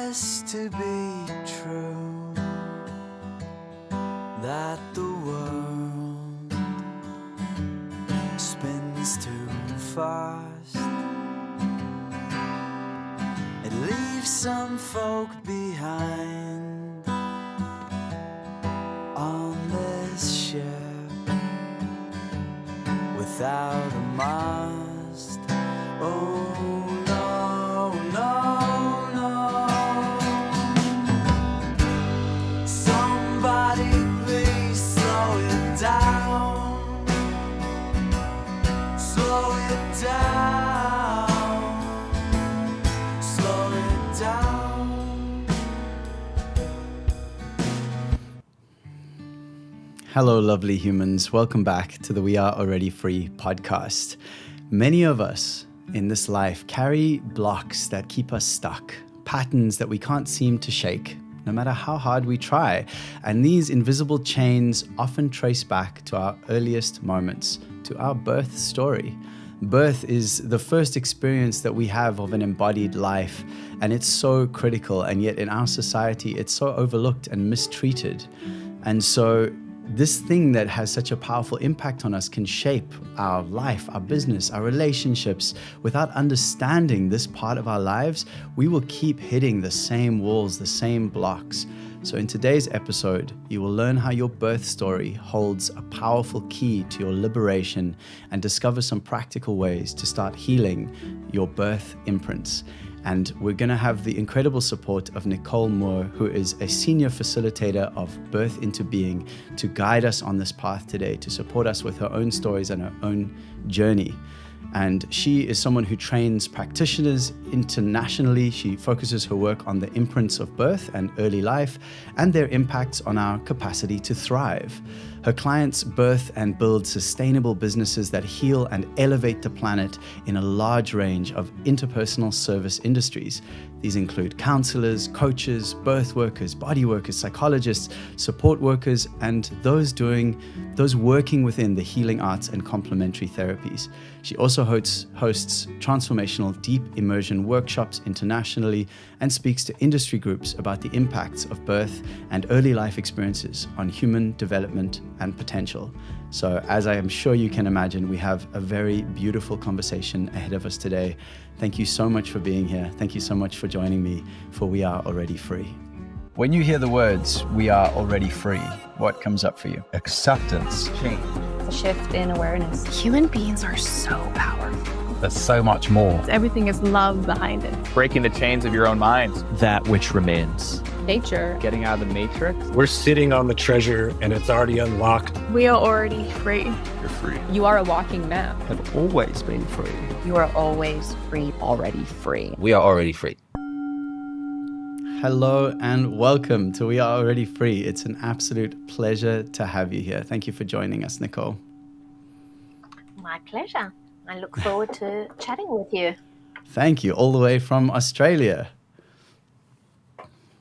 this to be true, that the world spins too fast? It leaves some folk behind on this ship without a mast. Oh no, no, no. Somebody please slow it down. Slow it down. Slow it down. Hello, lovely humans. Welcome back to the We Are Already Free podcast. Many of us in this life carry blocks that keep us stuck, patterns that we can't seem to shake, no matter how hard we try. And these invisible chains often trace back to our earliest moments, to our birth story. Birth is the first experience that we have of an embodied life, and it's so critical, and yet in our society, it's so overlooked and mistreated. And so this thing that has such a powerful impact on us can shape our life, our business, our relationships. Without understanding this part of our lives, we will keep hitting the same walls, the same blocks. So in today's episode, you will learn how your birth story holds a powerful key to your liberation and discover some practical ways to start healing your birth imprints. And we're going to have the incredible support of Nicole Moore, who is a senior facilitator of Birth into Being, to guide us on this path today, to support us with her own stories and her own journey. And she is someone who trains practitioners internationally. She focuses her work on the imprints of birth and early life and their impacts on our capacity to thrive. Her clients birth and build sustainable businesses that heal and elevate the planet in a large range of interpersonal service industries. These include counselors, coaches, birth workers, body workers, psychologists, support workers, and those working within the healing arts and complementary therapies. She also hosts transformational deep immersion workshops internationally and speaks to industry groups about the impacts of birth and early life experiences on human development and potential. So as I am sure you can imagine, we have a very beautiful conversation ahead of us today. Thank you so much for being here. Thank you so much for joining me for We Are Already Free. When you hear the words, we are already free, what comes up for you? Acceptance. Change. A shift in awareness. Human beings are so powerful. There's so much more. Everything is love behind it. Breaking the chains of your own mind. That which remains. Nature. Getting out of the matrix. We're sitting on the treasure and it's already unlocked. We are already free. You're free. You are a walking map. Have always been free. You are always free, already free. We are already free. Hello and welcome to We Are Already Free. It's an absolute pleasure to have you here. Thank you for joining us, Nicole. My pleasure. I look forward to chatting with you. Thank you. All the way from Australia.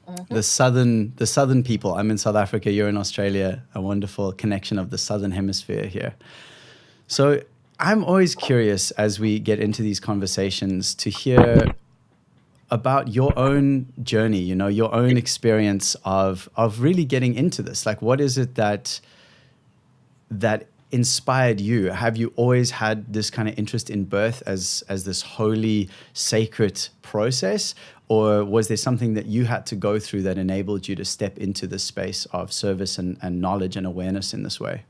Mm-hmm. The southern people. I'm in South Africa, you're in Australia. A wonderful connection of the southern hemisphere here. So I'm always curious as we get into these conversations to hear about your own journey, your own experience of really getting into this. Like, what is it that inspired you? Have you always had this kind of interest in birth as this holy, sacred process? Or was there something that you had to go through that enabled you to step into this space of service and knowledge and awareness in this way?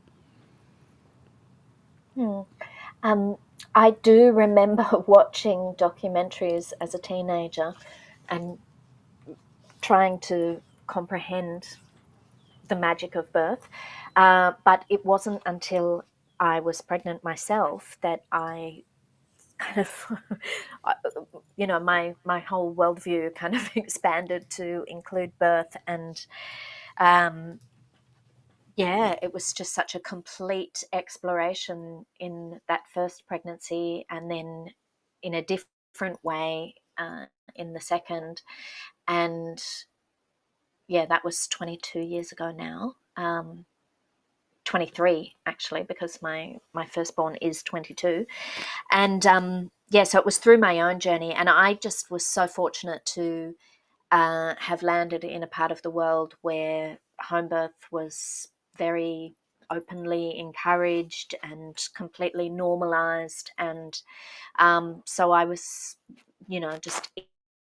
I do remember watching documentaries as a teenager and trying to comprehend the magic of birth. But it wasn't until I was pregnant myself that I kind of, my whole worldview kind of expanded to include birth. And it was just such a complete exploration in that first pregnancy, and then in a different way in the second. And that was 22 years ago now. 23 actually, because my firstborn is 22. And so it was through my own journey, and I just was so fortunate to have landed in a part of the world where home birth was very openly encouraged and completely normalized. And so I was, just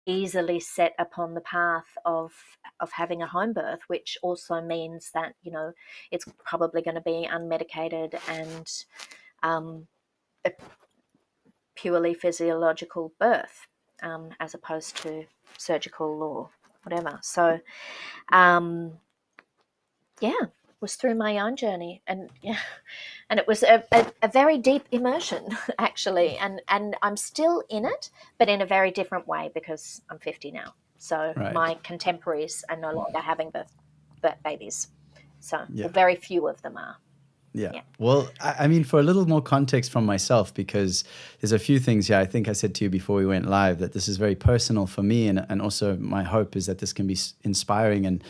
easily set upon the path of having a home birth, which also means that, it's probably going to be unmedicated and a purely physiological birth, as opposed to surgical or whatever. So, was through my own journey, and and it was a very deep immersion actually, and I'm still in it, but in a very different way because I'm 50 now. So Right. my contemporaries are no longer having birth babies. So Yeah. very few of them are. Yeah. Yeah. Well, I mean, for a little more context from myself, because there's a few things. Yeah, I think I said to you before we went live that this is very personal for me, and also my hope is that this can be inspiring and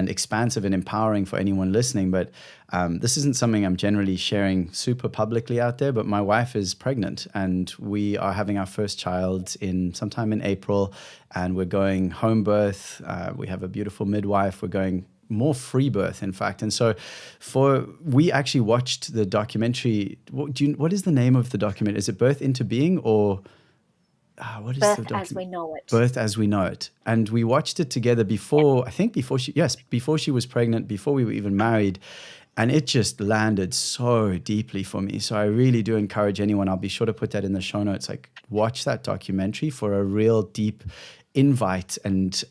expansive and empowering for anyone listening. But this isn't something I'm generally sharing super publicly out there. But my wife is pregnant, and we are having our first child sometime in April, and we're going home birth. We have a beautiful midwife. We're going more free birth, in fact. And so we actually watched the documentary. What is the name of the document? Is it Birth into Being, or what is the Birth document? as we know it. Birth as we know it. And we watched it together before she was pregnant, before we were even married. And it just landed so deeply for me. So I really do encourage anyone, I'll be sure to put that in the show notes, like watch that documentary for a real deep invite and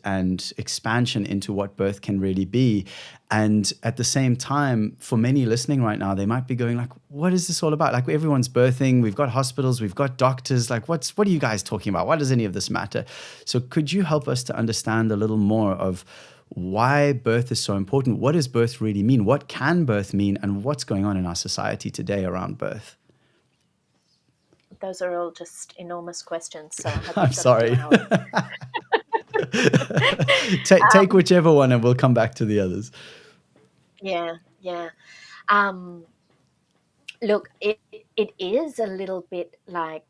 expansion into what birth can really be. And at the same time, for many listening right now, they might be going like, what is this all about? Like, everyone's birthing, we've got hospitals, we've got doctors, like what are you guys talking about? Why does any of this matter? So could you help us to understand a little more of why birth is so important? What does birth really mean? What can birth mean? And what's going on in our society today around birth? Those are all just enormous questions. So I hope I'm you've got sorry. 2 hours. Take whichever one and we'll come back to the others. Yeah. Look, it is a little bit like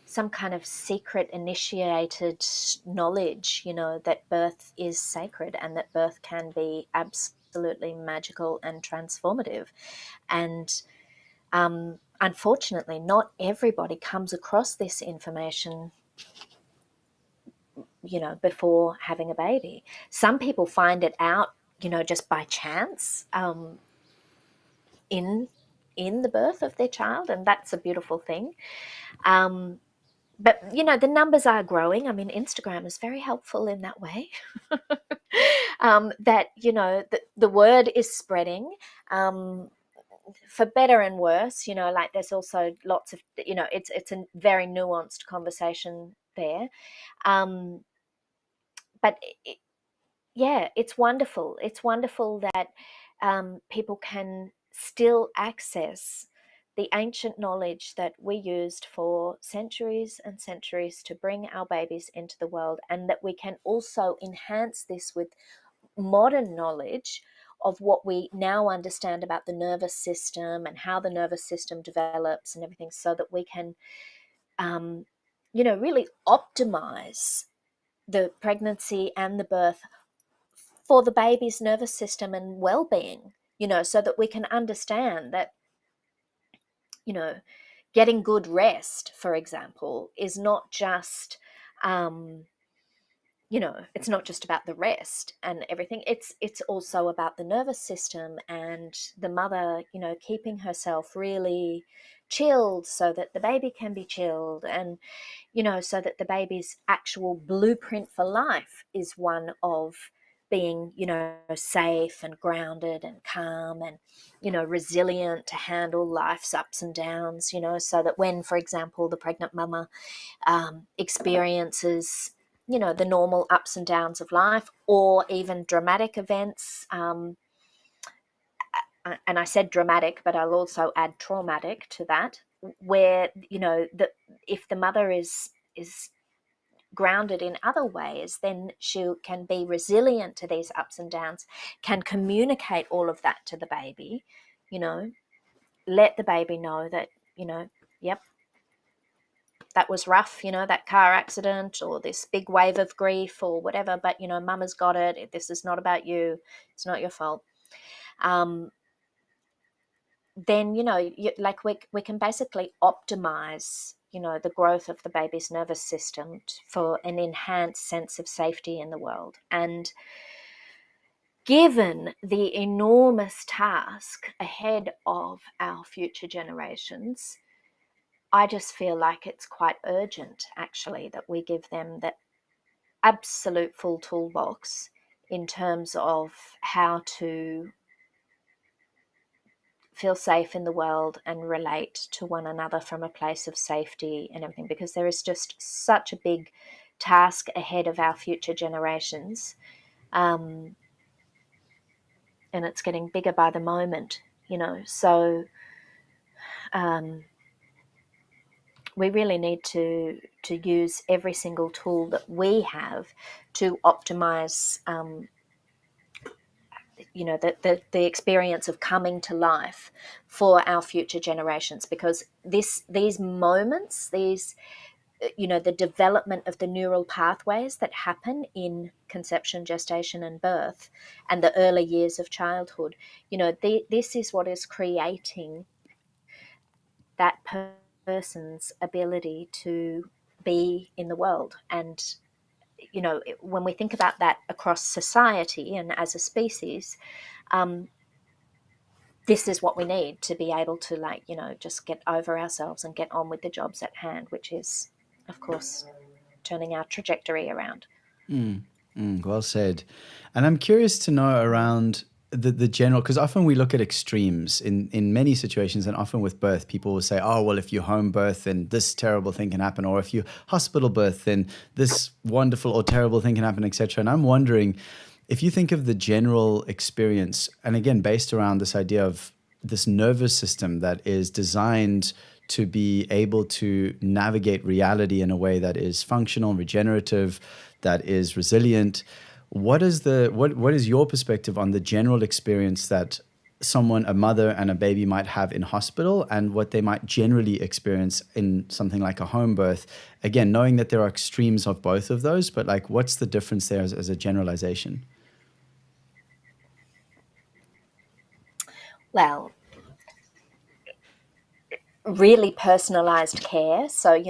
some kind of secret initiated knowledge, that birth is sacred and that birth can be absolutely magical and transformative. And unfortunately, not everybody comes across this information, before having a baby. Some people find it out, just by chance, in the birth of their child, and that's a beautiful thing. But the numbers are growing. I mean, Instagram is very helpful in that way. That the word is spreading, for better and worse. Like there's also lots of it's a very nuanced conversation there. But it's wonderful. It's wonderful that people can still access the ancient knowledge that we used for centuries and centuries to bring our babies into the world, and that we can also enhance this with modern knowledge of what we now understand about the nervous system and how the nervous system develops and everything, so that we can really optimize the pregnancy and the birth for the baby's nervous system and well-being, so that we can understand that, getting good rest, for example, is not just, it's not just about the rest and everything. It's also about the nervous system and the mother, keeping herself really chilled so that the baby can be chilled, and, so that the baby's actual blueprint for life is one of being, safe and grounded and calm and, resilient to handle life's ups and downs, so that when, for example, the pregnant mama experiences, the normal ups and downs of life, or even dramatic events. And I said dramatic, but I'll also add traumatic to that, where, if the mother is grounded in other ways, then she can be resilient to these ups and downs, can communicate all of that to the baby, let the baby know that, yep, that was rough, that car accident or this big wave of grief or whatever, but, mum has got it. This is not about you. It's not your fault. Then, like we can basically optimize, the growth of the baby's nervous system for an enhanced sense of safety in the world. And given the enormous task ahead of our future generations, I just feel like it's quite urgent, actually, that we give them the absolute full toolbox in terms of how to feel safe in the world and relate to one another from a place of safety and everything, because there is just such a big task ahead of our future generations. And it's getting bigger by the moment, so we really need to use every single tool that we have to optimize the experience of coming to life for our future generations, because these moments, the development of the neural pathways that happen in conception, gestation, and birth, and the early years of childhood, this is what is creating that person's ability to be in the world. And when we think about that across society and as a species, this is what we need to be able to just get over ourselves and get on with the jobs at hand, which is, of course, turning our trajectory around. Well said. And I'm curious to know around the general, because often we look at extremes in many situations, and often with birth, people will say, oh, well, if you home birth, then this terrible thing can happen, or if you hospital birth, then this wonderful or terrible thing can happen, etc. And I'm wondering, if you think of the general experience, and again, based around this idea of this nervous system that is designed to be able to navigate reality in a way that is functional, regenerative, that is resilient, what is your perspective on the general experience that a mother and a baby might have in hospital, and what they might generally experience in something like a home birth? Again, knowing that there are extremes of both of those, but what's the difference there as a generalization? Well, really personalized care. So,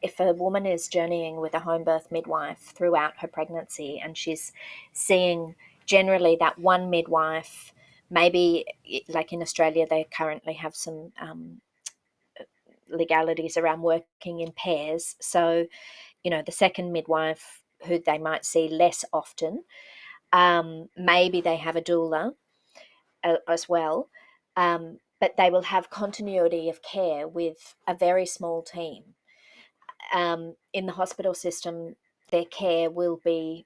if a woman is journeying with a home birth midwife throughout her pregnancy, and she's seeing generally that one midwife, maybe like in Australia, they currently have some legalities around working in pairs. So, the second midwife, who they might see less often, maybe they have a doula as well. But they will have continuity of care with a very small team. In the hospital system, their care will be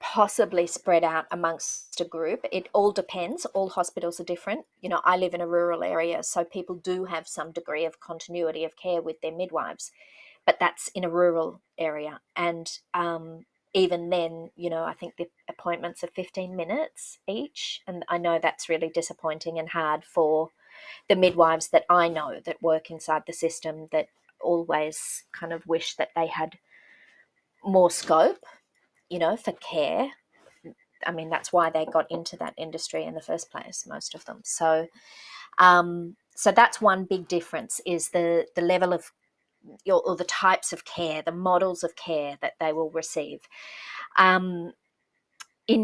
possibly spread out amongst a group. It all depends. All hospitals are different. I live in a rural area, so people do have some degree of continuity of care with their midwives, but that's in a rural area. And even then, I think the appointments are 15 minutes each. And I know that's really disappointing and hard for the midwives that I know that work inside the system, that always kind of wish that they had more scope, for care. I mean, that's why they got into that industry in the first place, most of them. So that's one big difference, is the level of, or the types of care, the models of care that they will receive. In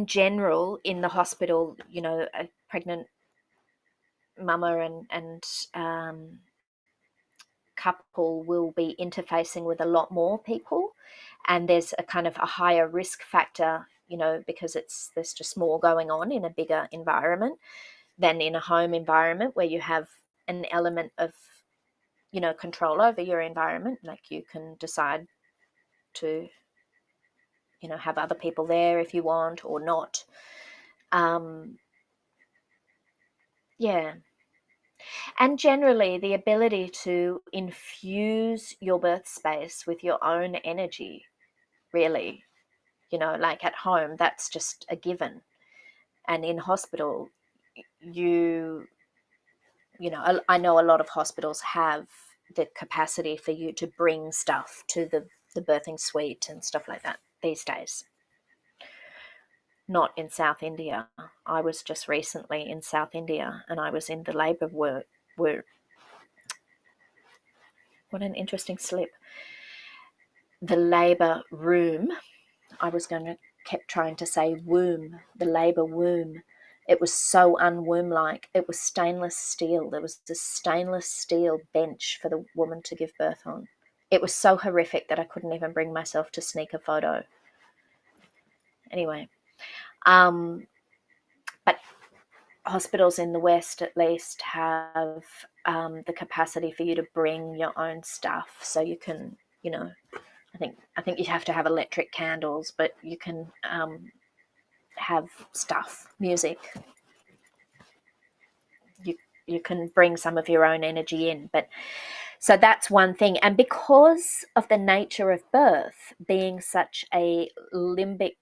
general, in the hospital, a pregnant mama and couple will be interfacing with a lot more people, and there's a kind of a higher risk factor, because there's just more going on in a bigger environment than in a home environment, where you have an element of, control over your environment. Like, you can decide to, have other people there if you want or not. Yeah. And generally, the ability to infuse your birth space with your own energy, really, like at home, that's just a given. And in hospital, you I know a lot of hospitals have the capacity for you to bring stuff to the birthing suite and stuff like that these days. Not in South India. I was just recently in South India, and I was in the labour ward. What an interesting slip. The labour room. I was kept trying to say womb, the labour womb. It was so unwomb-like. It was stainless steel. There was this stainless steel bench for the woman to give birth on. It was so horrific that I couldn't even bring myself to sneak a photo. Anyway, but hospitals in the West at least have the capacity for you to bring your own stuff, so you can, I think you have to have electric candles, but you can have stuff, music. You can bring some of your own energy in, but so that's one thing. And because of the nature of birth being such a limbically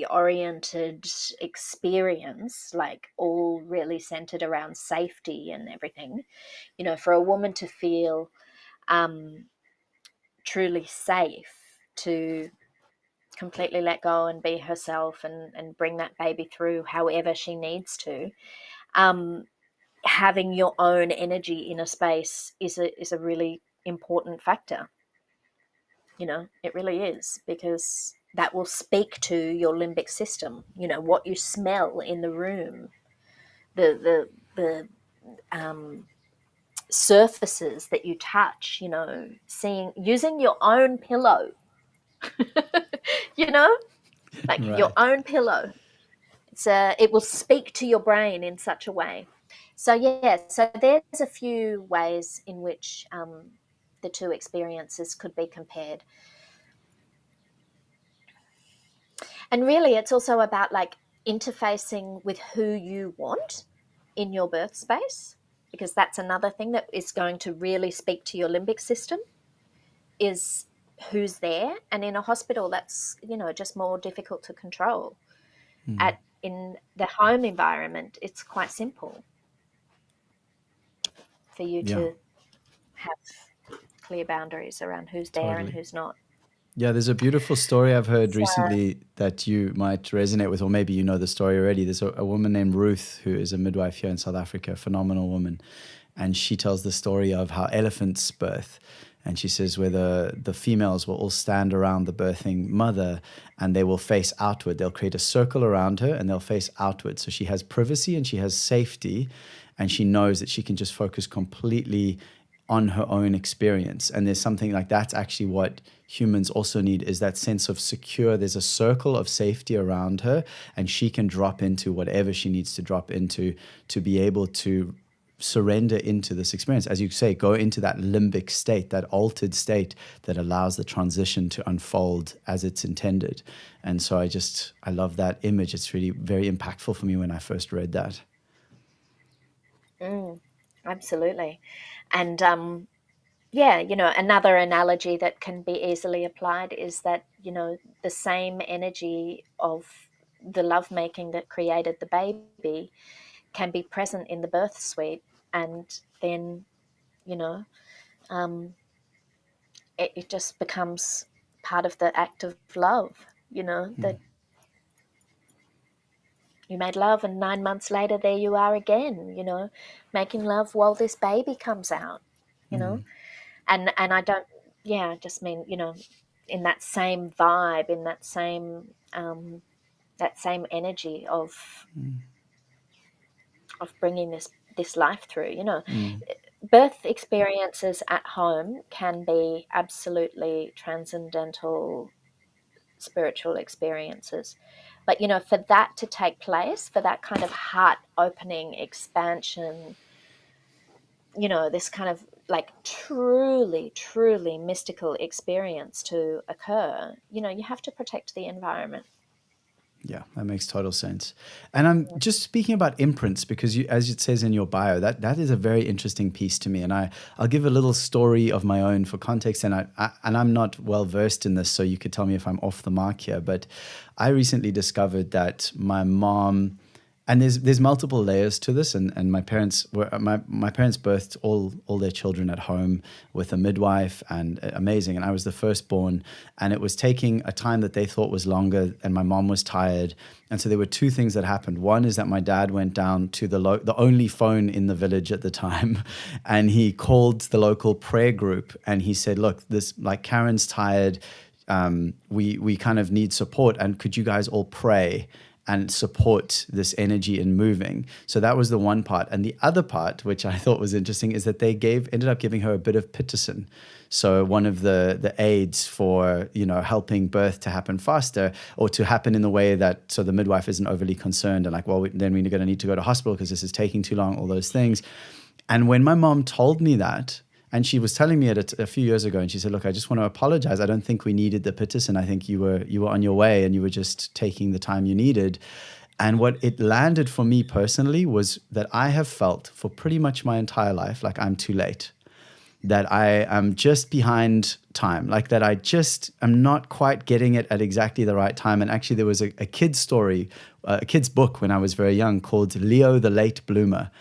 oriented experience, like all really centered around safety and everything, for a woman to feel truly safe, to completely let go and be herself and bring that baby through however she needs to, having your own energy in a space is a really important factor. It really is, because that will speak to your limbic system. What you smell in the room, the surfaces that you touch, using your own pillow, like Right. your own pillow. It will speak to your brain in such a way. So there's a few ways in which the two experiences could be compared. And really, it's also about like interfacing with who you want in your birth space, because that's another thing that is going to really speak to your limbic system, is who's there. And in a hospital, that's, just more difficult to control. In the home environment, it's quite simple for you to have clear boundaries around who's there and who's not. Yeah, there's a beautiful story I've heard recently that you might resonate with, or maybe you know the story already. There's a woman named Ruth who is a midwife here in South Africa, a phenomenal woman. And she tells the story of how elephants birth. And she says where the females will all stand around the birthing mother and they will face outward. They'll create a circle around her and they'll face outward. So she has privacy and she has safety, and she knows that she can just focus completely on her own experience. And there's something like that's actually what humans also need, is that sense of secure. There's a circle of safety around her and she can drop into whatever she needs to drop into to be able to surrender into this experience. As you say, go into that limbic state, that altered state that allows the transition to unfold as it's intended. And so I love that image. It's really very impactful for me when I first read that. Absolutely. And another analogy that can be easily applied is that, the same energy of the lovemaking that created the baby can be present in the birth suite, and then, it just becomes part of the act of love, that you made love and 9 months later, there you are again, making love while this baby comes out, and I don't, I just mean, in that same vibe, in that same energy of bringing this life through, birth experiences at home can be absolutely transcendental spiritual experiences. But, for that to take place, for that kind of heart opening expansion, this kind of like truly, truly mystical experience to occur, you have to protect the environment. Yeah, that makes total sense. And I'm just speaking about imprints because as it says in your bio, that is a very interesting piece to me. And I'll give a little story of my own for context. And I'm not well versed in this, so you could tell me if I'm off the mark here. But I recently discovered that my mom And there's multiple layers to this, and my parents were my parents birthed all their children at home with a midwife, and amazing. And I was the firstborn, and it was taking a time that they thought was longer, and my mom was tired, and so there were two things that happened. One is that my dad went down to the only phone in the village at the time, and he called the local prayer group, and he said, "Look, this like Karen's tired. We kind of need support, and could you guys all pray and support this energy in moving?" So that was the one part. And the other part, which I thought was interesting, is that they ended up giving her a bit of pitocin. So one of the aids for, helping birth to happen faster, or to happen in the way that, so the midwife isn't overly concerned and like, well, then we're going to need to go to hospital because this is taking too long, all those things. And when my mom told me that, and she was telling me it a few years ago, and she said, "Look, I just want to apologize. I don't think we needed the pitocin. I think you were on your way, and you were just taking the time you needed." And what it landed for me personally was that I have felt for pretty much my entire life like I'm too late, that I am just behind time, like that I just am not quite getting it at exactly the right time. And actually, there was a kid's story, a kid's book when I was very young called Leo the Late Bloomer.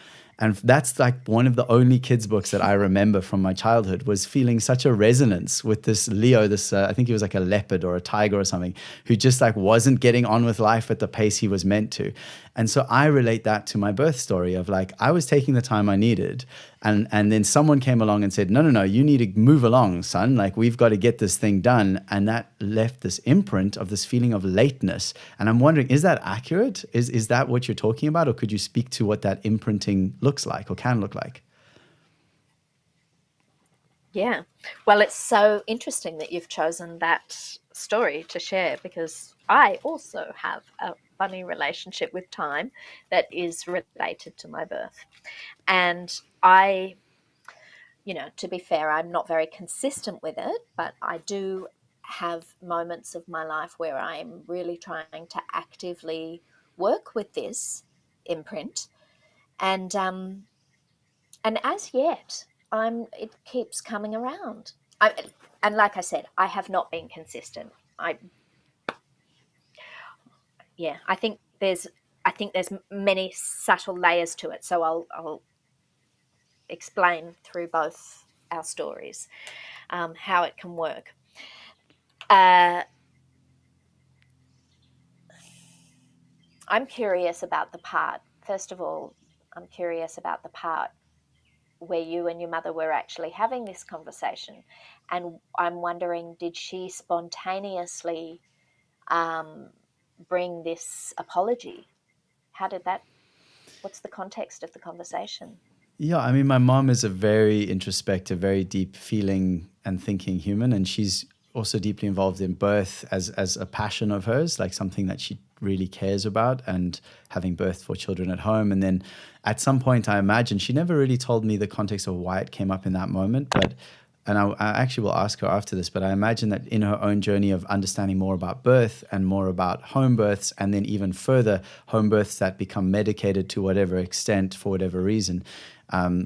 And that's like one of the only kids' books that I remember from my childhood, was feeling such a resonance with this Leo, I think he was like a leopard or a tiger or something, who just like wasn't getting on with life at the pace he was meant to. And so I relate that to my birth story of like, I was taking the time I needed. And then someone came along and said, no, you need to move along, son. Like, we've got to get this thing done. And that left this imprint of this feeling of lateness. And I'm wondering, is that accurate? Is that what you're talking about? Or could you speak to what that imprinting looks like or can look like? Yeah. Well, it's so interesting that you've chosen that story to share, because I also have a funny relationship with time that is related to my birth. And I, to be fair, I'm not very consistent with it, but I do have moments of my life where I'm really trying to actively work with this imprint. And as yet, it keeps coming around. And like I said, I have not been consistent. I think there's many subtle layers to it. So I'll explain through both our stories how it can work. I'm curious about the part. First of all, I'm curious about the part where you and your mother were actually having this conversation. And I'm wondering, did she spontaneously bring this apology? What's the context of the conversation? Yeah, I mean, my mom is a very introspective, very deep feeling and thinking human, and she's also deeply involved in birth as a passion of hers, like something that she really cares about, and having birth for children at home. And then at some point, I imagine, she never really told me the context of why it came up in that moment, and I actually will ask her after this, but I imagine that in her own journey of understanding more about birth and more about home births, and then even further home births that become medicated to whatever extent for whatever reason,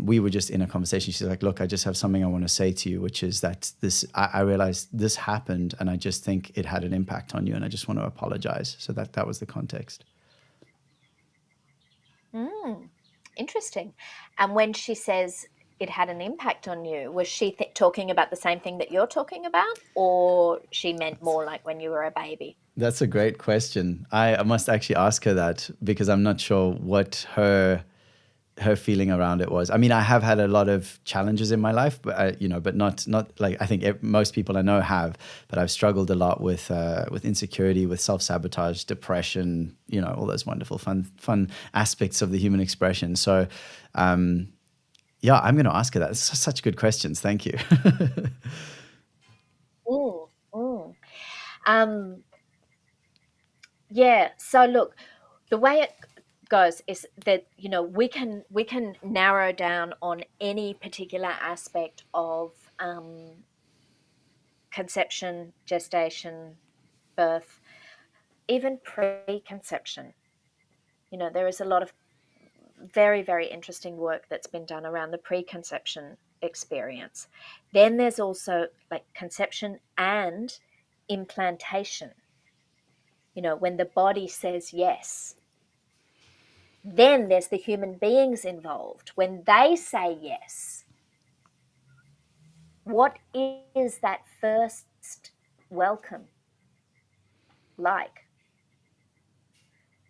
we were just in a conversation. She's like, "Look, I just have something I want to say to you, which is that I realized this happened, and I just think it had an impact on you, and I just want to apologize." So that was the context. Interesting. And when she says it had an impact on you, was she talking about the same thing that you're talking about, or she meant more like when you were a baby? That's a great question. I must actually ask her that, because I'm not sure what her feeling around it was. I mean, I have had a lot of challenges in my life, but but not like I think most people I know have. But I've struggled a lot with insecurity, with self-sabotage, depression, all those wonderful fun aspects of the human expression. So, yeah, I'm going to ask her that. It's such good questions. Thank you. Yeah. So look, the way it goes is that we can narrow down on any particular aspect of conception, gestation, birth, even preconception. There is a lot of very, very interesting work that's been done around the preconception experience. Then there's also like conception and implantation. When the body says yes. Then there's the human beings involved. When they say yes, what is that first welcome like?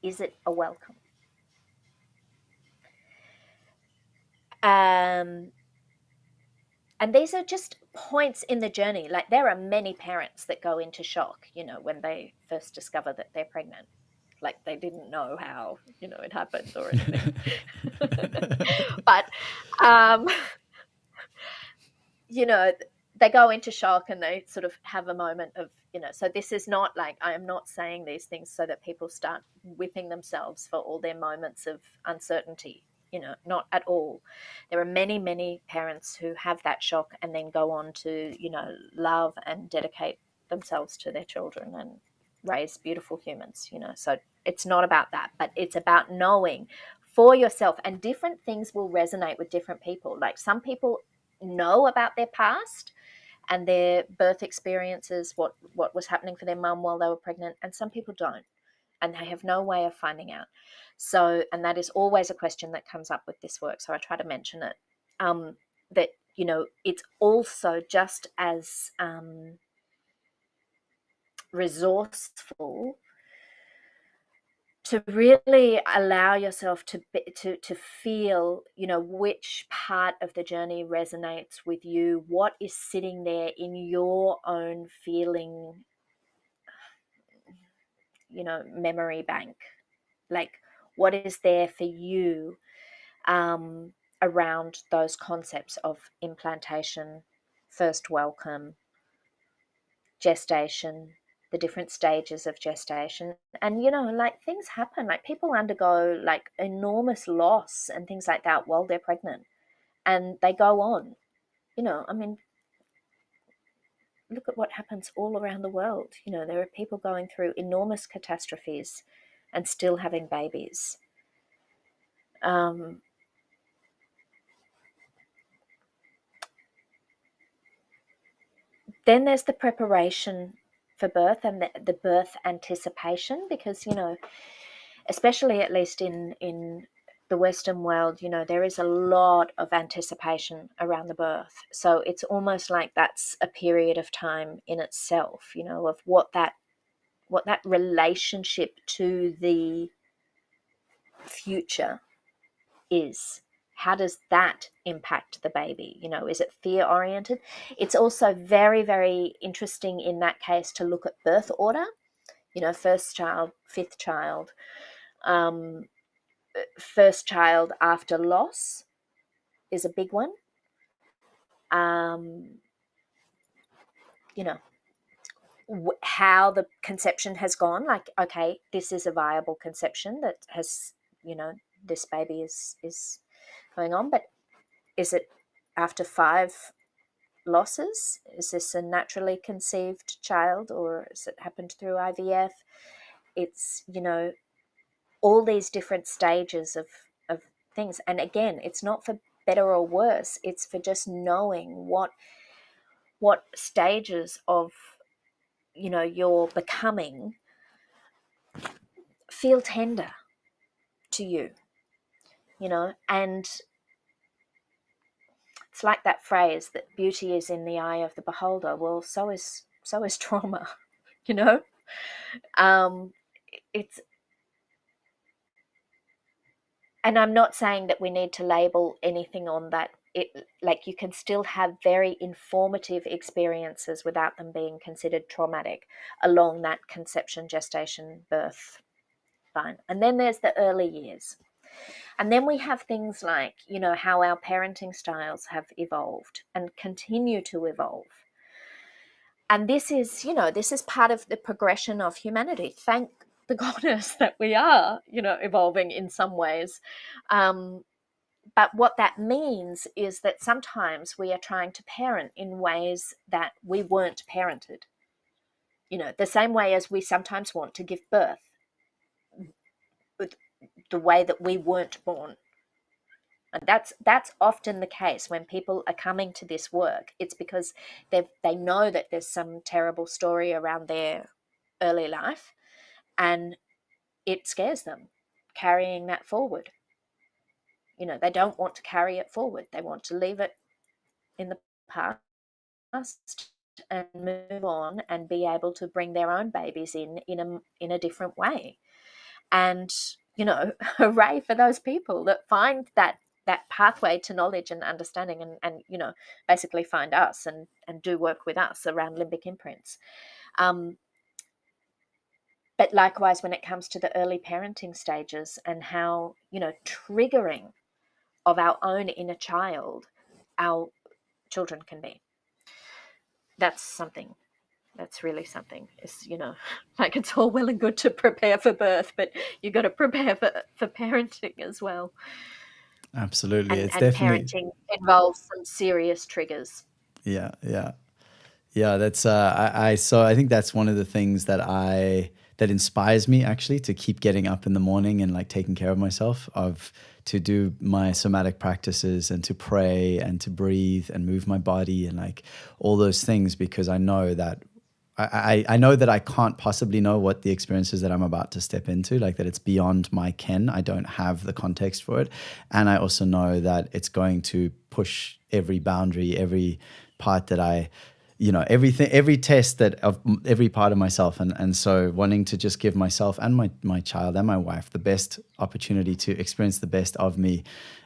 Is it a welcome? And these are just points in the journey. Like, there are many parents that go into shock, when they first discover that they're pregnant. Like, they didn't know how, it happened or anything. But, they go into shock and they sort of have a moment of, so this is not like, I am not saying these things so that people start whipping themselves for all their moments of uncertainty, not at all. There are many, many parents who have that shock and then go on to, love and dedicate themselves to their children and raise beautiful humans, so it's not about that, but it's about knowing for yourself, and different things will resonate with different people. Like, some people know about their past and their birth experiences, what was happening for their mum while they were pregnant, and some people don't, and they have no way of finding out. So, and that is always a question that comes up with this work, so I try to mention it, that it's also just as resourceful to really allow yourself to feel, which part of the journey resonates with you, what is sitting there in your own feeling, memory bank. Like, what is there for you around those concepts of implantation, first welcome, gestation, the different stages of gestation. And like, things happen, like people undergo like enormous loss and things like that while they're pregnant, and they go on. I mean, look at what happens all around the world. There are people going through enormous catastrophes and still having babies. Then there's the preparation for birth and the birth anticipation, because especially at least in the Western world, there is a lot of anticipation around the birth. So it's almost like that's a period of time in itself, of what that relationship to the future is. How does that impact the baby? Is it fear oriented? It's also very, very interesting in that case to look at birth order, first child, fifth child, first child after loss is a big one. How the conception has gone, like, okay, this is a viable conception that has, this baby is going on, but is it after 5 losses? Is this a naturally conceived child, or has it happened through IVF? It's, all these different stages of things. And again, it's not for better or worse, it's for just knowing what stages of, your becoming feel tender to you, and it's like that phrase that beauty is in the eye of the beholder. Well, so is trauma, it's, and I'm not saying that we need to label anything on that. Like, you can still have very informative experiences without them being considered traumatic along that conception, gestation, birth line. And then there's the early years. And then we have things like, how our parenting styles have evolved and continue to evolve. And this is, this is part of the progression of humanity. Thank the goddess that we are, evolving in some ways. But what that means is that sometimes we are trying to parent in ways that we weren't parented. The same way as we sometimes want to give birth, the way that we weren't born. And that's often the case when people are coming to this work. It's because they know that there's some terrible story around their early life, and it scares them carrying that forward. They don't want to carry it forward. They want to leave it in the past and move on and be able to bring their own babies in a different way. And hooray for those people that find that pathway to knowledge and understanding, and basically find us and do work with us around limbic imprints. But likewise, when it comes to the early parenting stages and how triggering of our own inner child our children can be, that's really something. It's like, it's all well and good to prepare for birth, but you got to prepare for parenting as well. Absolutely. It's And definitely, parenting involves some serious triggers. yeah, yeah. Yeah, that's I think that's one of the things that inspires me actually to keep getting up in the morning and like taking care of myself, to do my somatic practices and to pray and to breathe and move my body and like all those things, because I know that I know that I can't possibly know what the experiences that I'm about to step into, like that it's beyond my ken. I don't have the context for it. And I also know that it's going to push every boundary, every part that everything, every test that of every part of myself. And so wanting to just give myself and my child and my wife the best opportunity to experience the best of me.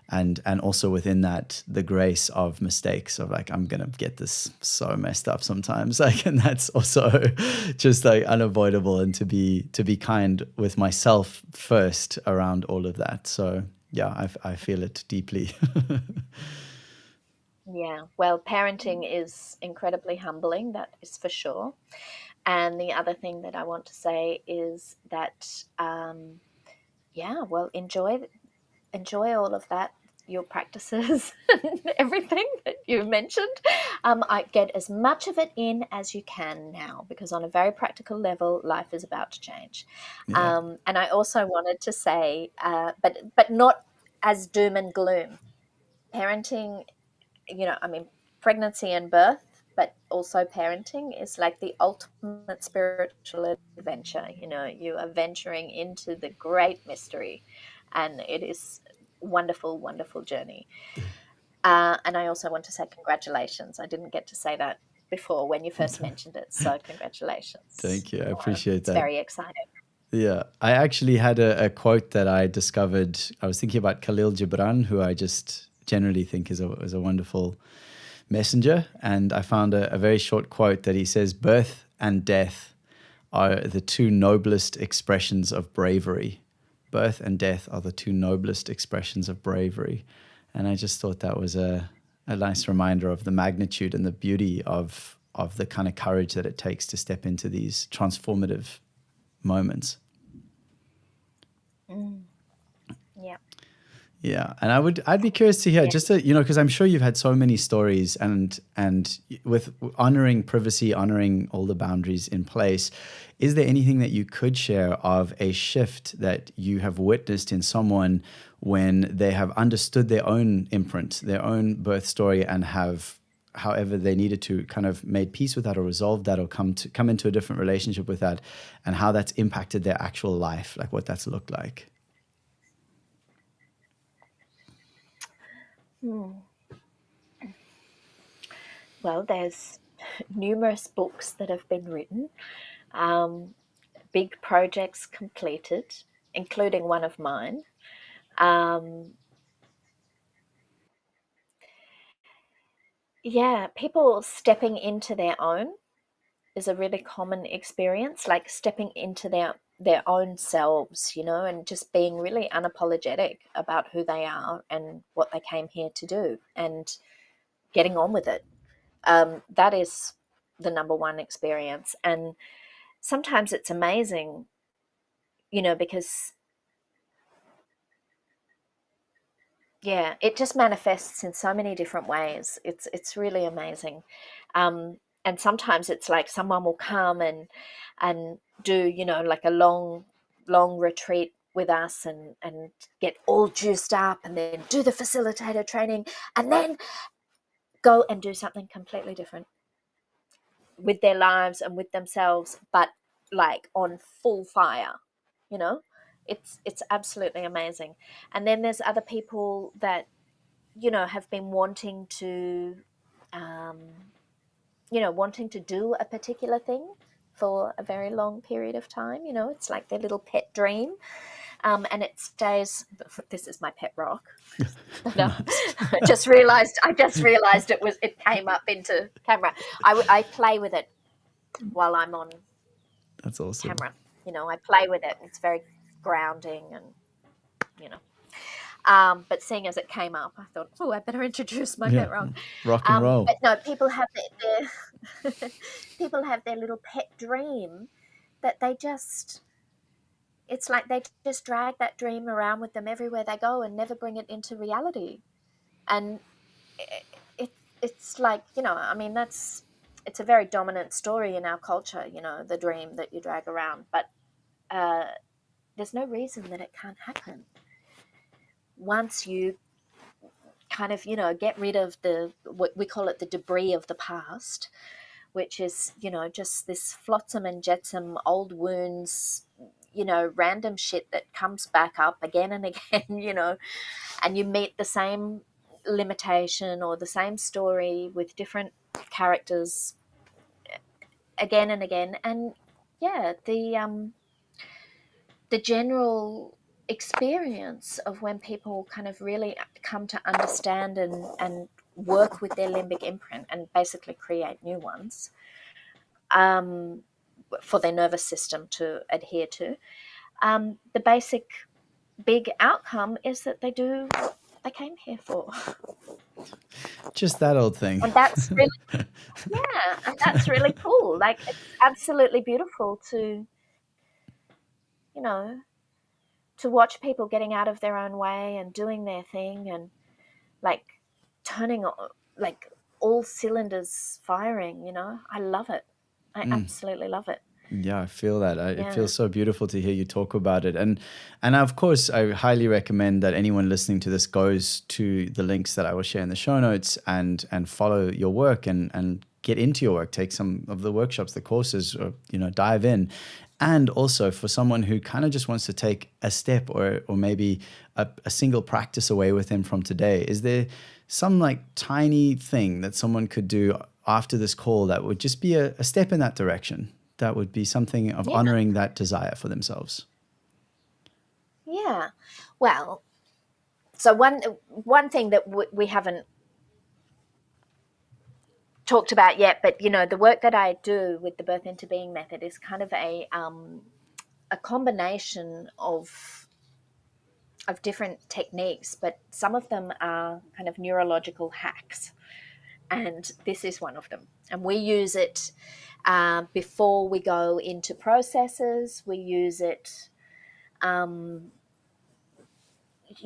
And also within that, the grace of mistakes, of like, I'm going to get this so messed up sometimes. Like, and that's also just like unavoidable, and to be kind with myself first around all of that. So yeah, I feel it deeply. Yeah, well, parenting is incredibly humbling, that is for sure. And the other thing that I want to say is that, enjoy all of that, your practices, and everything that you mentioned. I get as much of it in as you can now, because on a very practical level, life is about to change. Yeah. And I also wanted to say, but not as doom and gloom. Parenting, pregnancy and birth, but also parenting is like the ultimate spiritual adventure. You are venturing into the great mystery, and it is wonderful, wonderful journey. And I also want to say congratulations. I didn't get to say that before when you first mentioned it, so congratulations. Thank you. I appreciate It's that. very exciting. Yeah, I actually had a quote that I discovered. I was thinking about Khalil Gibran, who I just generally think is a wonderful messenger. And I found a very short quote that he says, "Birth and death are the two noblest expressions of bravery. Birth and death are the two noblest expressions of bravery." And I just thought that was a nice reminder of the magnitude and the beauty of the kind of courage that it takes to step into these transformative moments. Yeah. Yeah, and I'd be curious to hear, just to, because I'm sure you've had so many stories, and with honoring privacy, honoring all the boundaries in place, is there anything that you could share of a shift that you have witnessed in someone when they have understood their own imprint, their own birth story, and have, however they needed to, kind of made peace with that or resolved that or come into a different relationship with that, and how that's impacted their actual life, like what that's looked like? Well, there's numerous books that have been written, big projects completed, including one of mine. People stepping into their own is a really common experience, like stepping into their own selves, and just being really unapologetic about who they are and what they came here to do, and getting on with it. That is the number one experience. And sometimes it's amazing, because it just manifests in so many different ways. It's really amazing. And sometimes it's like someone will come and do, like a long retreat with us, and get all juiced up, and then do the facilitator training, and then go and do something completely different with their lives and with themselves, but like on full fire, you know It's absolutely amazing. And then there's other people that, you know, have been wanting to, um, you know, wanting to do a particular thing for a very long period of time. You know, it's like their little pet dream. And it stays. This is my pet rock. No, Nice. I just realized it came up into camera. I play with it while I'm on That's awesome. camera. You know, I play with it. It's very grounding, and you know. But seeing as it came up, I thought, oh, I better introduce my Yeah. pet rock. Rock and roll. But no, people have their people have their little pet dream that they just. It's like they just drag that dream around with them everywhere they go and never bring it into reality. And it, it's like, you know, I mean, it's a very dominant story in our culture, you know, the dream that you drag around. But there's no reason that it can't happen once you kind of, you know, get rid of what we call it, the debris of the past, which is, you know, just this flotsam and jetsam, old wounds, you know, random shit that comes back up again and again, you know, and you meet the same limitation or the same story with different characters again and again. And yeah, the general experience of when people kind of really come to understand and work with their limbic imprint and basically create new ones, for their nervous system to adhere to, the basic big outcome is that they do what they came here for. Just that old thing. And that's really, yeah, and that's really cool. Like, it's absolutely beautiful to, you know, to watch people getting out of their own way and doing their thing and like turning like all cylinders firing, you know. I love it. I absolutely love it. Yeah, I feel that. It Yeah. feels so beautiful to hear you talk about it. And of course, I highly recommend that anyone listening to this goes to the links that I will share in the show notes and follow your work and get into your work, take some of the workshops, the courses, or, you know, dive in. And also for someone who kind of just wants to take a step or maybe a single practice away with him from today, is there some like tiny thing that someone could do after this call that would just be a step in that direction? That would be something of honoring that desire for themselves. Yeah. Well, so one thing that we haven't talked about yet, but you know, the work that I do with the Birth into Being method is kind of a combination of different techniques, but some of them are kind of neurological hacks, and this is one of them. And we use it before we go into processes. We use it, you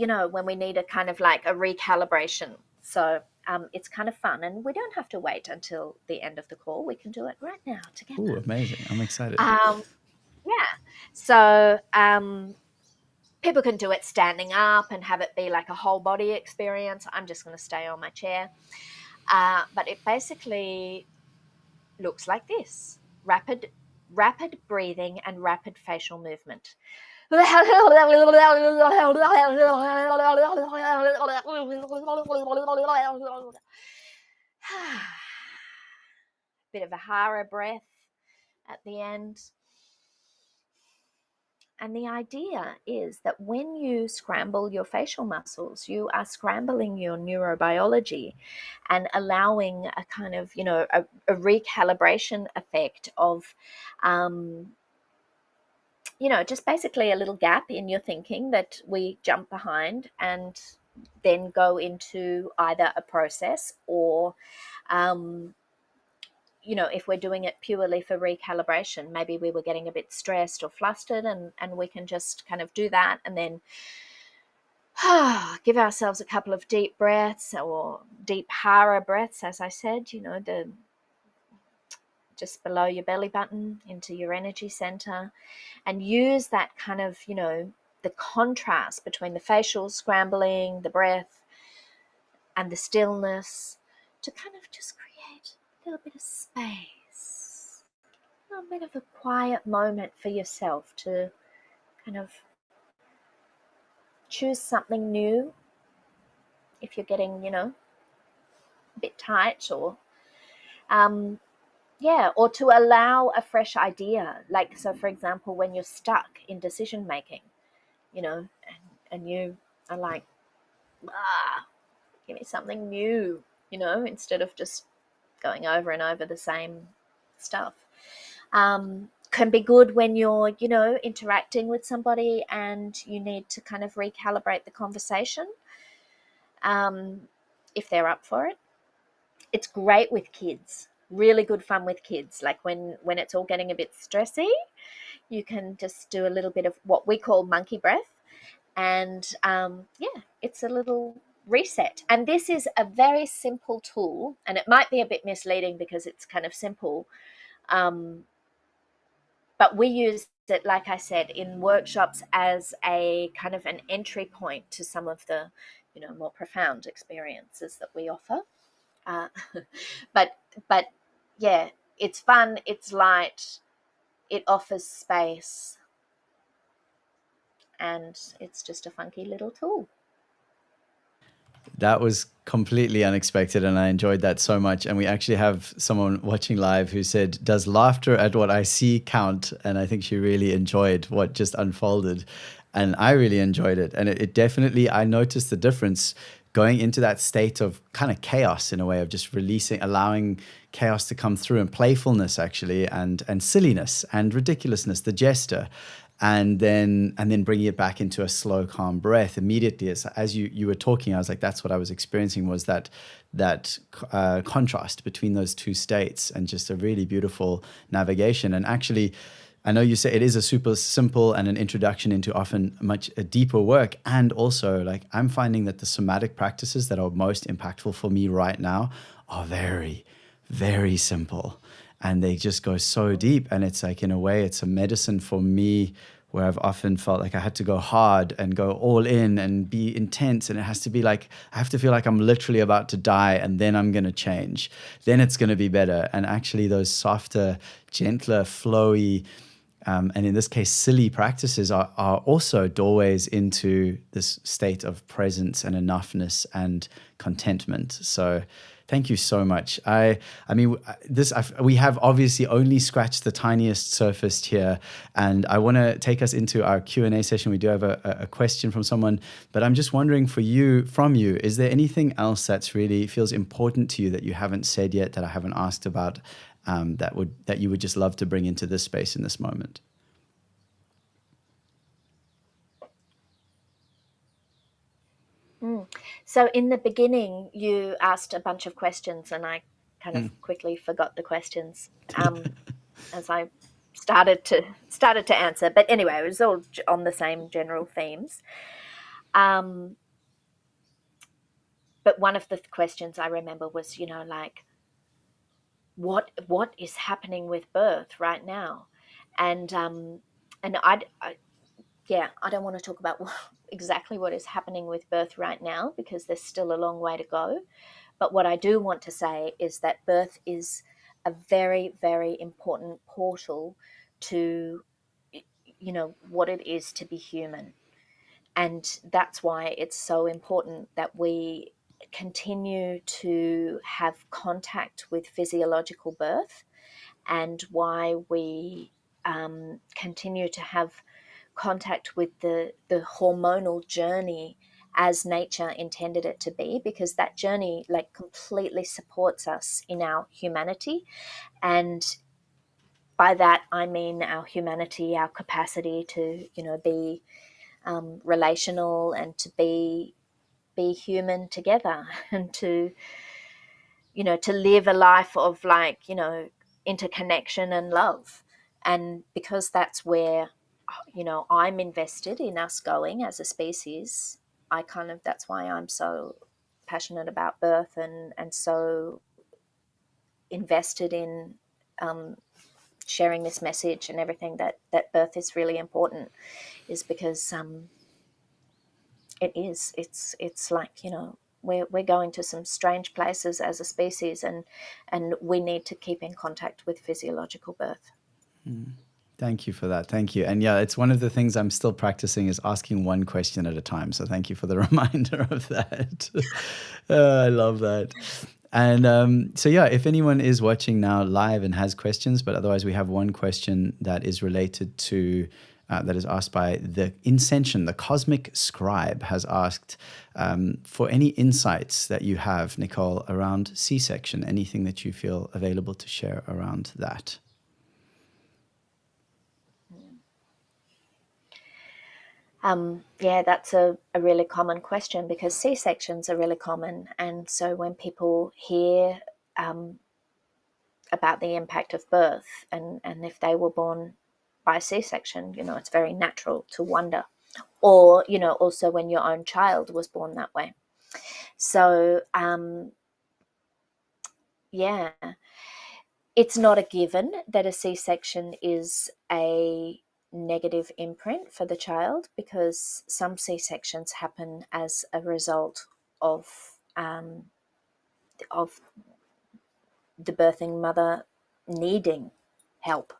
know, when we need a kind of like a recalibration. So it's kind of fun, and we don't have to wait until the end of the call. We can do it right now together. Ooh, amazing. I'm excited. Yeah. So people can do it standing up and have it be like a whole body experience. I'm just going to stay on my chair. But it basically looks like this: rapid breathing and rapid facial movement. Bit of a hara breath at the end. And the idea is that when you scramble your facial muscles, you are scrambling your neurobiology and allowing a kind of, you know, a recalibration effect of, you know, just basically a little gap in your thinking that we jump behind and then go into either a process or, you know, if we're doing it purely for recalibration, maybe we were getting a bit stressed or flustered, and we can just kind of do that and then give ourselves a couple of deep breaths or deep hara breaths, as I said, you know, the just below your belly button into your energy center, and use that kind of, you know, the contrast between the facial scrambling, the breath, and the stillness to kind of just create a little bit of space, a little bit of a quiet moment for yourself to kind of choose something new if you're getting, a bit tight, or or to allow a fresh idea. Like, so for example, when you're stuck in decision making, and you are like, give me something new, instead of just going over and over the same stuff. Can be good when you're, interacting with somebody and you need to kind of recalibrate the conversation, if they're up for it. It's great with kids, really good fun with kids. Like when it's all getting a bit stressy, you can just do a little bit of what we call monkey breath. And it's a little reset. And this is a very simple tool, and it might be a bit misleading because it's kind of simple. But we use it, like I said, in workshops as a kind of an entry point to some of the, more profound experiences that we offer. But yeah, it's fun, it's light, it offers space, and it's just a funky little tool. That was completely unexpected, and I enjoyed that so much. And we actually have someone watching live who said, "Does laughter at what I see count?" And I think she really enjoyed what just unfolded. And I really enjoyed it. And it definitely, I noticed the difference going into that state of kind of chaos, in a way of just releasing, allowing chaos to come through, and playfulness actually, and silliness and ridiculousness, the jester. And then bringing it back into a slow, calm breath immediately. As you were talking, I was like, that's what I was experiencing, was that contrast between those two states, and just a really beautiful navigation. And actually, I know you say it is a super simple and an introduction into often much deeper work. And also, like, I'm finding that the somatic practices that are most impactful for me right now are very, very simple. And they just go so deep. And it's like, in a way, it's a medicine for me, where I've often felt like I had to go hard and go all in and be intense. And it has to be like, I have to feel like I'm literally about to die, and then I'm going to change. Then it's going to be better. And actually those softer, gentler, flowy, and in this case, silly practices are also doorways into this state of presence and enoughness and contentment. So thank you so much. We have obviously only scratched the tiniest surface here, and I want to take us into our Q&A session. We do have a question from someone, but I'm just wondering from you, is there anything else that's really feels important to you that you haven't said yet, that I haven't asked about, that you would just love to bring into this space in this moment? So in the beginning, you asked a bunch of questions, and I kind of quickly forgot the questions as I started to answer. But anyway, it was all on the same general themes. But one of the questions I remember was, like, what is happening with birth right now? And I don't want to talk about exactly what is happening with birth right now, because there's still a long way to go. But what I do want to say is that birth is a very, very important portal to, what it is to be human. And that's why it's so important that we continue to have contact with physiological birth, and why we continue to have contact with the hormonal journey as nature intended it to be, because that journey, like, completely supports us in our humanity. And by that I mean our humanity, our capacity to, be relational, and to be human together, and to, to live a life of, like, interconnection and love. And because that's where, I'm invested in us going as a species, that's why I'm so passionate about birth, and so invested in sharing this message and everything, that birth is really important, is because it's like, we're going to some strange places as a species, and we need to keep in contact with physiological birth. Thank you for that. Thank you. And yeah, it's one of the things I'm still practicing is asking one question at a time. So thank you for the reminder of that. I love that. And so yeah, if anyone is watching now live and has questions, but otherwise we have one question that is related to, that is asked by the Inscension, the Cosmic Scribe has asked for any insights that you have, Nicole, around C-section, anything that you feel available to share around that. Yeah, that's a really common question because C-sections are really common. And so when people hear about the impact of birth and if they were born by C-section, it's very natural to wonder. Or, also when your own child was born that way. So, yeah, it's not a given that a C-section is a negative imprint for the child because some C-sections happen as a result of the birthing mother needing help.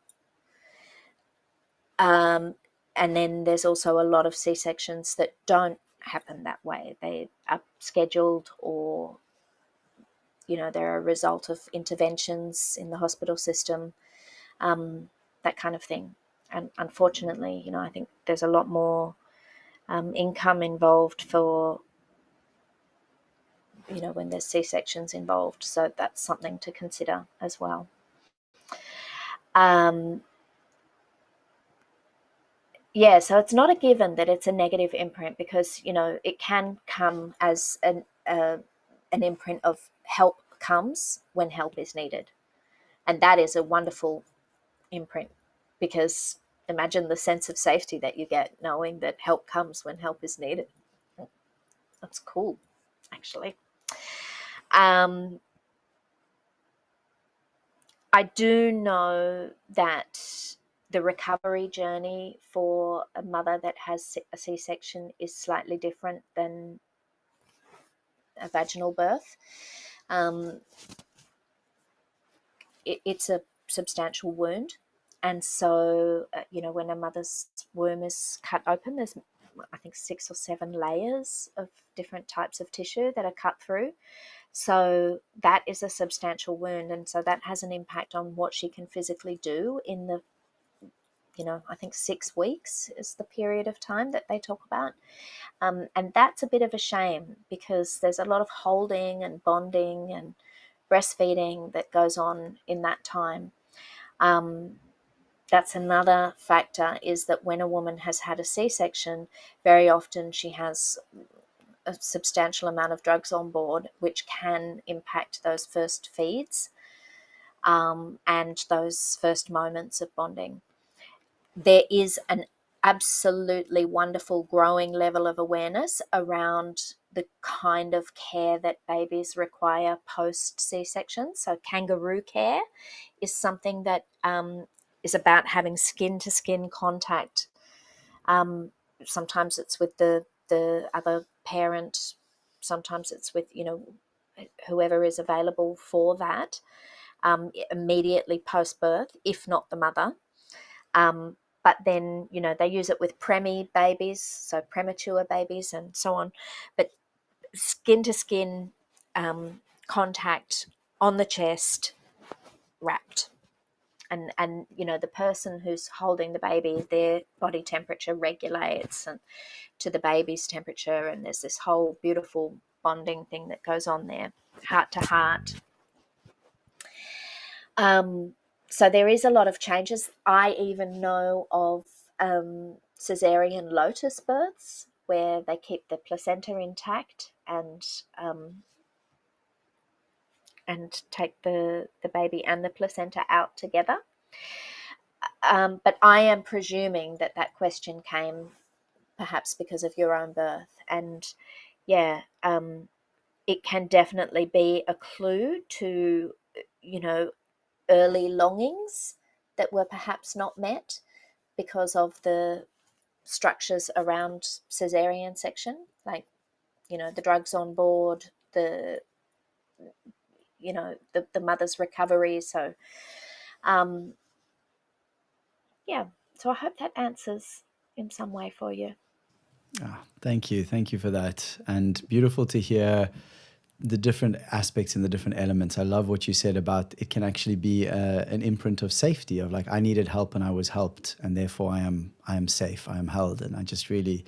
And then there's also a lot of C-sections that don't happen that way. They are scheduled or, they're a result of interventions in the hospital system, that kind of thing. And unfortunately, I think there's a lot more income involved for, when there's C-sections involved. So that's something to consider as well. Yeah, so it's not a given that it's a negative imprint because, it can come as an imprint of help comes when help is needed. And that is a wonderful imprint because imagine the sense of safety that you get knowing that help comes when help is needed. That's cool, actually. I do know that the recovery journey for a mother that has a C-section is slightly different than a vaginal birth. It's a substantial wound. And so, when a mother's womb is cut open, there's, I think, 6 or 7 layers of different types of tissue that are cut through. So that is a substantial wound. And so that has an impact on what she can physically do in the, I think 6 weeks is the period of time that they talk about. And that's a bit of a shame because there's a lot of holding and bonding and breastfeeding that goes on in that time. That's another factor, is that when a woman has had a C-section, very often she has a substantial amount of drugs on board, which can impact those first feeds and those first moments of bonding. There is an absolutely wonderful growing level of awareness around the kind of care that babies require post C-section. So kangaroo care is something that is about having skin-to-skin contact. Sometimes it's with the other parent, sometimes it's with, whoever is available for that immediately post-birth, if not the mother. But then, they use it with preemie babies, so premature babies and so on. But skin-to-skin contact on the chest, wrapped. And the person who's holding the baby, their body temperature regulates and to the baby's temperature, and there's this whole beautiful bonding thing that goes on there, heart to heart. So there is a lot of changes. I even know of cesarean lotus births where they keep the placenta intact and take the baby and the placenta out together. But I am presuming that question came perhaps because of your own birth. And yeah, it can definitely be a clue to, early longings that were perhaps not met because of the structures around cesarean section, like, the drugs on board, the mother's recovery. So yeah, so I hope that answers in some way for you. Thank you. Thank you for that. And beautiful to hear the different aspects and the different elements. I love what you said about it can actually be an imprint of safety, of like, I needed help and I was helped, and therefore I am safe, I am held. And I just really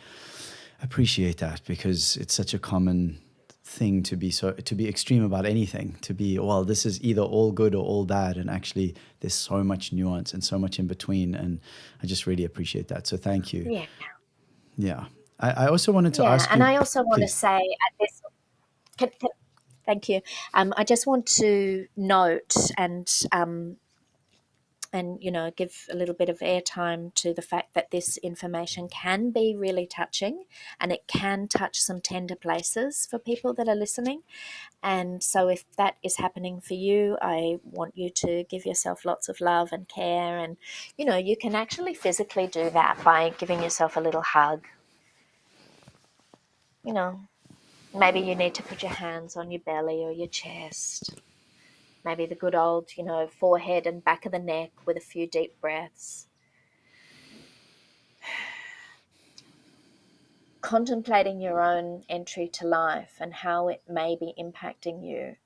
appreciate that, because it's such a common thing to be extreme about anything, to be, well, this is either all good or all bad, and actually there's so much nuance and so much in between, and I just really appreciate that. So thank you. Yeah. Yeah. I also wanted to Yeah, ask and you, I also want to please. say at this, thank you. I just want to note and give a little bit of airtime to the fact that this information can be really touching, and it can touch some tender places for people that are listening. And so if that is happening for you, I want you to give yourself lots of love and care. And you can actually physically do that by giving yourself a little hug. Maybe you need to put your hands on your belly or your chest. Maybe the good old, forehead and back of the neck with a few deep breaths. Contemplating your own entry to life and how it may be impacting you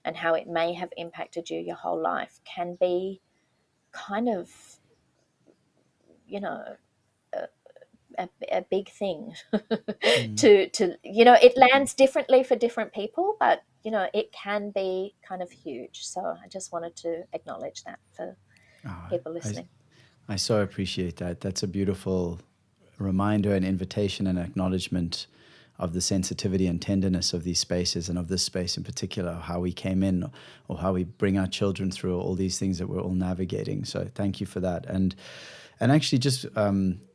and how it may have impacted you your whole life can be kind of, you know, a big thing to it lands differently for different people, but it can be kind of huge. So I just wanted to acknowledge that for people I, listening. I so appreciate that. That's a beautiful reminder and invitation and acknowledgement of the sensitivity and tenderness of these spaces, and of this space in particular, how we came in, or how we bring our children through all these things that we're all navigating. So thank you for that. And actually just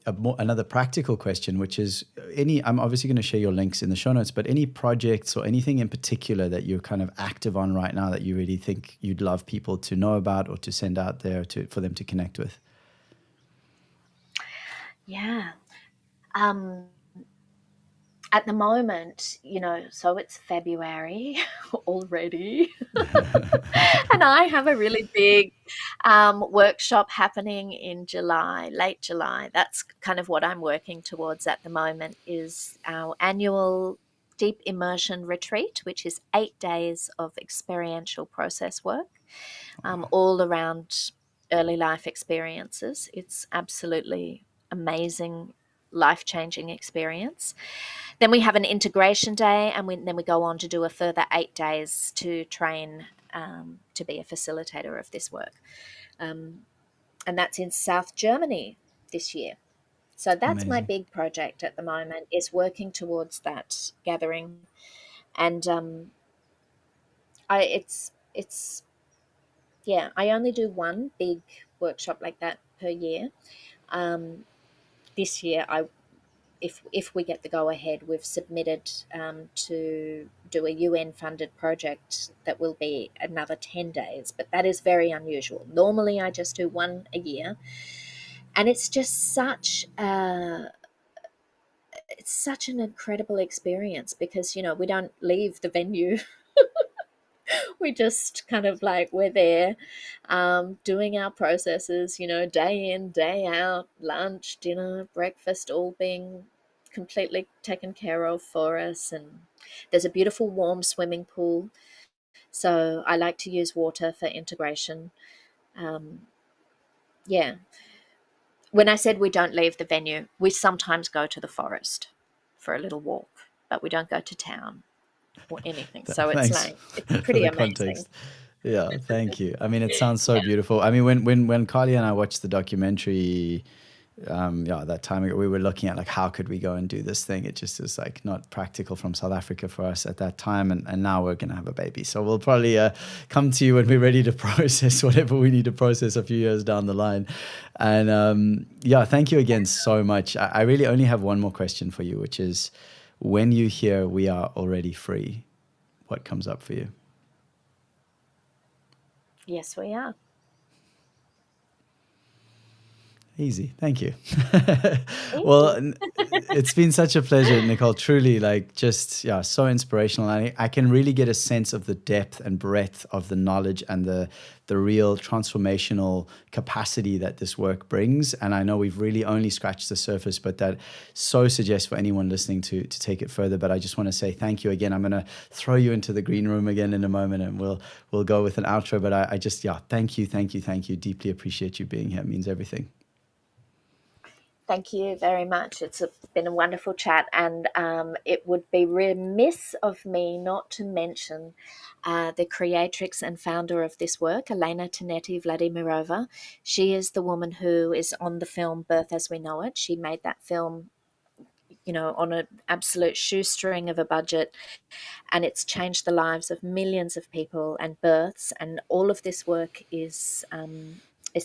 another practical question, which is I'm obviously going to share your links in the show notes, but any projects or anything in particular that you're kind of active on right now that you really think you'd love people to know about or to send out there for them to connect with? Yeah. At the moment, so it's February already. And I have a really big workshop happening in July, late July. That's kind of what I'm working towards at the moment, is our annual deep immersion retreat, which is 8 days of experiential process work, all around early life experiences. It's absolutely amazing, life-changing experience. Then we have an integration day, and then we go on to do a further 8 days to train to be a facilitator of this work. And that's in South Germany this year. So that's my Amazing. big project at the moment, is working towards that gathering. And it's I only do one big workshop like that per year. This year, if we get the go ahead, we've submitted to do a UN funded project that will be another 10 days, but that is very unusual. Normally, I just do one a year, and it's just it's such an incredible experience, because we don't leave the venue. We just kind of like, we're there doing our processes, day in, day out, lunch, dinner, breakfast, all being completely taken care of for us. And there's a beautiful warm swimming pool, so I like to use water for integration. um, yeah, when I said we don't leave the venue, we sometimes go to the forest for a little walk, but we don't go to town or anything. So it's Thanks like, it's for pretty the amazing. context. Yeah, thank you. I mean, it sounds so beautiful. I mean, when Carly and I watched the documentary, that time ago, we were looking at like, how could we go and do this thing? It just is like not practical from South Africa for us at that time, and now we're gonna have a baby. So we'll probably come to you when we're ready to process whatever we need to process a few years down the line. And thank you again so much. I really only have one more question for you, which is, when you hear "we are already free," what comes up for you? Yes, we are. Easy. Thank you. Thank Well, you. It's been such a pleasure, Nicole. Truly, like, just, yeah, so inspirational. I can really get a sense of the depth and breadth of the knowledge and the real transformational capacity that this work brings. And I know we've really only scratched the surface, but that so suggests for anyone listening to take it further. But I just want to say thank you again. I'm going to throw you into the green room again in a moment, and we'll go with an outro. But I just, yeah, thank you. Deeply appreciate you being here. It means everything. Thank you very much. It's been a wonderful chat, and it would be remiss of me not to mention the creatrix and founder of this work, Elena Tanetti Vladimirova. She is the woman who is on the film Birth as We Know It. She made that film, on an absolute shoestring of a budget, and it's changed the lives of millions of people and births, and all of this work is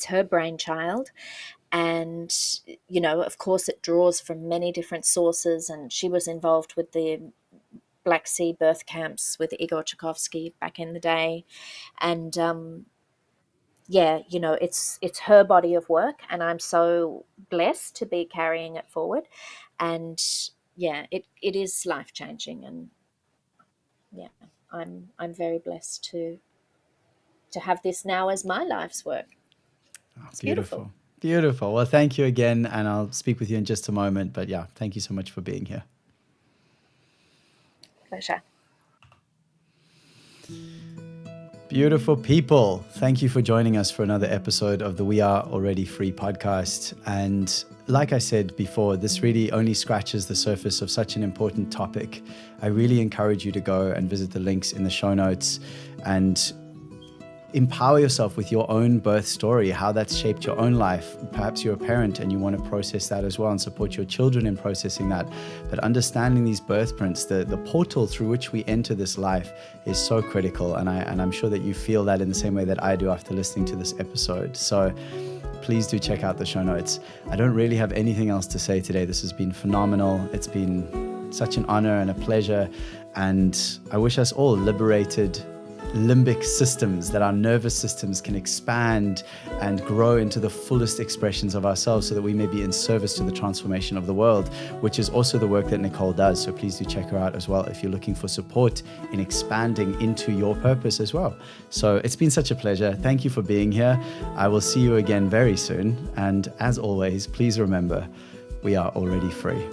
her brainchild. And, of course, it draws from many different sources. And she was involved with the Black Sea birth camps with Igor Tchaikovsky back in the day. And, it's her body of work. And I'm so blessed to be carrying it forward. And, yeah, it is life-changing. And, yeah, I'm very blessed to have this now as my life's work. It's beautiful. Beautiful. Well, thank you again, and I'll speak with you in just a moment. But yeah, thank you so much for being here. Pleasure. Beautiful people. Thank you for joining us for another episode of the We Are Already Free podcast. And like I said before, this really only scratches the surface of such an important topic. I really encourage you to go and visit the links in the show notes and empower yourself with your own birth story, how that's shaped your own life. Perhaps you're a parent and you want to process that as well and support your children in processing that. But understanding these birth prints, the portal through which we enter this life, is so critical. And I'm sure that you feel that in the same way that I do after listening to this episode. So please do check out the show notes. I don't really have anything else to say today. This has been phenomenal. It's been such an honor and a pleasure. And I wish us all liberated limbic systems, that our nervous systems can expand and grow into the fullest expressions of ourselves, so that we may be in service to the transformation of the world, which is also the work that Nicole does. So please do check her out as well if you're looking for support in expanding into your purpose as well. So it's been such a pleasure. Thank you for being here. I will see you again very soon. And as always, please remember, we are already free.